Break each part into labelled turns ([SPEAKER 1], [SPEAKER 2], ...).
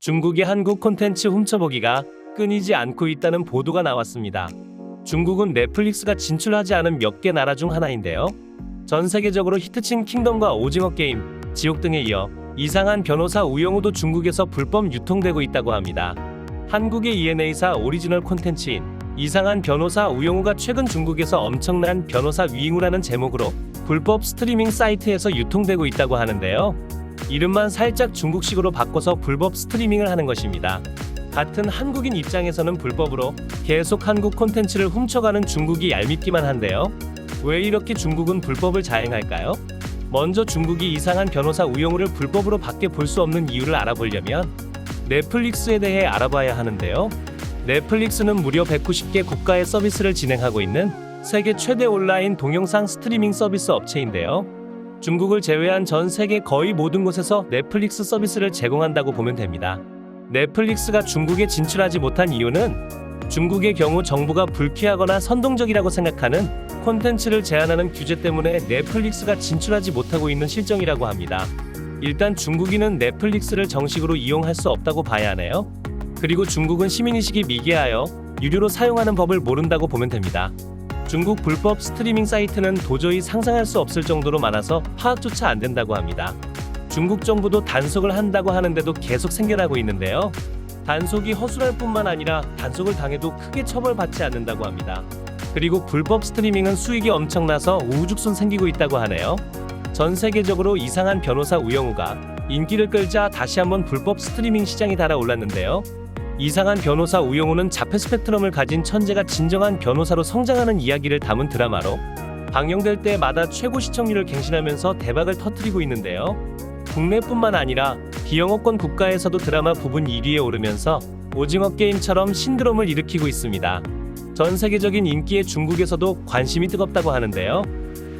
[SPEAKER 1] 중국의 한국 콘텐츠 훔쳐보기가 끊이지 않고 있다는 보도가 나왔습니다. 중국은 넷플릭스가 진출하지 않은 몇 개 나라 중 하나인데요. 전 세계적으로 히트친 킹덤과 오징어 게임, 지옥 등에 이어 이상한 변호사 우영우도 중국에서 불법 유통되고 있다고 합니다. 한국의 ENA사 오리지널 콘텐츠인 이상한 변호사 우영우가 최근 중국에서 엄청난 변호사 위잉우라는 제목으로 불법 스트리밍 사이트에서 유통되고 있다고 하는데요. 이름만 살짝 중국식으로 바꿔서 불법 스트리밍을 하는 것입니다. 같은 한국인 입장에서는 불법으로 계속 한국 콘텐츠를 훔쳐가는 중국이 얄밉기만 한데요. 왜 이렇게 중국은 불법을 자행할까요? 먼저 중국이 이상한 변호사 우영우를 불법으로 밖에 볼 수 없는 이유를 알아보려면 넷플릭스에 대해 알아봐야 하는데요. 넷플릭스는 무려 190개 국가의 서비스를 진행하고 있는 세계 최대 온라인 동영상 스트리밍 서비스 업체인데요. 중국을 제외한 전 세계 거의 모든 곳에서 넷플릭스 서비스를 제공한다고 보면 됩니다. 넷플릭스가 중국에 진출하지 못한 이유는 중국의 경우 정부가 불쾌하거나 선동적이라고 생각하는 콘텐츠를 제한하는 규제 때문에 넷플릭스가 진출하지 못하고 있는 실정이라고 합니다. 일단 중국인은 넷플릭스를 정식으로 이용할 수 없다고 봐야 하네요. 그리고 중국은 시민의식이 미개하여 유료로 사용하는 법을 모른다고 보면 됩니다. 중국 불법 스트리밍 사이트는 도저히 상상할 수 없을 정도로 많아서 파악조차 안 된다고 합니다. 중국 정부도 단속을 한다고 하는데도 계속 생겨나고 있는데요. 단속이 허술할 뿐만 아니라 단속을 당해도 크게 처벌받지 않는다고 합니다. 그리고 불법 스트리밍은 수익이 엄청나서 우후죽순 생기고 있다고 하네요. 전 세계적으로 이상한 변호사 우영우가 인기를 끌자 다시 한번 불법 스트리밍 시장이 달아올랐는데요. 이상한 변호사 우영우는 자폐 스펙트럼을 가진 천재가 진정한 변호사로 성장하는 이야기를 담은 드라마로 방영될 때마다 최고 시청률을 갱신하면서 대박을 터뜨리고 있는데요. 국내뿐만 아니라 비영어권 국가에서도 드라마 부분 1위에 오르면서 오징어 게임처럼 신드롬을 일으키고 있습니다. 전 세계적인 인기에 중국에서도 관심이 뜨겁다고 하는데요.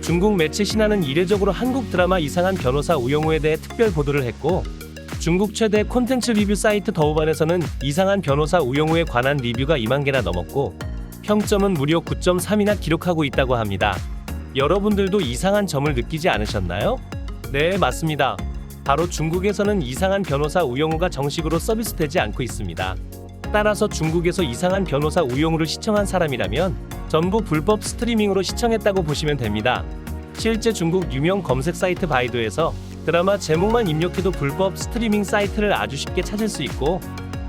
[SPEAKER 1] 중국 매체 신화는 이례적으로 한국 드라마 이상한 변호사 우영우에 대해 특별 보도를 했고, 중국 최대 콘텐츠 리뷰 사이트 더우반에서는 이상한 변호사 우영우에 관한 리뷰가 2만 개나 넘었고 평점은 무려 9.3이나 기록하고 있다고 합니다. 여러분들도 이상한 점을 느끼지 않으셨나요? 네, 맞습니다. 바로 중국에서는 이상한 변호사 우영우가 정식으로 서비스되지 않고 있습니다. 따라서 중국에서 이상한 변호사 우영우를 시청한 사람이라면 전부 불법 스트리밍으로 시청했다고 보시면 됩니다. 실제 중국 유명 검색 사이트 바이두에서 드라마 제목만 입력해도 불법 스트리밍 사이트를 아주 쉽게 찾을 수 있고,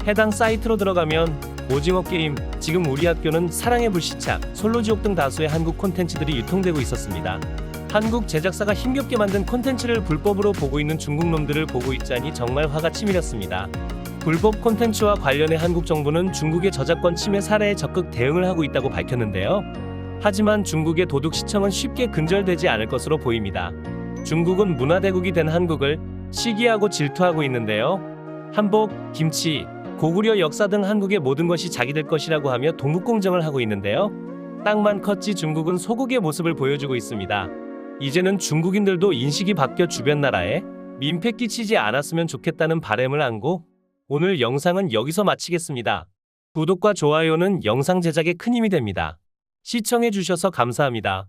[SPEAKER 1] 해당 사이트로 들어가면 오징어 게임, 지금 우리 학교는 사랑의 불시착, 솔로지옥 등 다수의 한국 콘텐츠들이 유통되고 있었습니다. 한국 제작사가 힘겹게 만든 콘텐츠를 불법으로 보고 있는 중국 놈들을 보고 있자니 정말 화가 치밀었습니다. 불법 콘텐츠와 관련해 한국 정부는 중국의 저작권 침해 사례에 적극 대응을 하고 있다고 밝혔는데요. 하지만 중국의 도둑 시청은 쉽게 근절되지 않을 것으로 보입니다. 중국은 문화대국이 된 한국을 시기하고 질투하고 있는데요. 한복, 김치, 고구려 역사 등 한국의 모든 것이 자기들 것이라고 하며 동북공정을 하고 있는데요. 땅만 컸지 중국은 소국의 모습을 보여주고 있습니다. 이제는 중국인들도 인식이 바뀌어 주변 나라에 민폐 끼치지 않았으면 좋겠다는 바람을 안고 오늘 영상은 여기서 마치겠습니다. 구독과 좋아요는 영상 제작에 큰 힘이 됩니다. 시청해주셔서 감사합니다.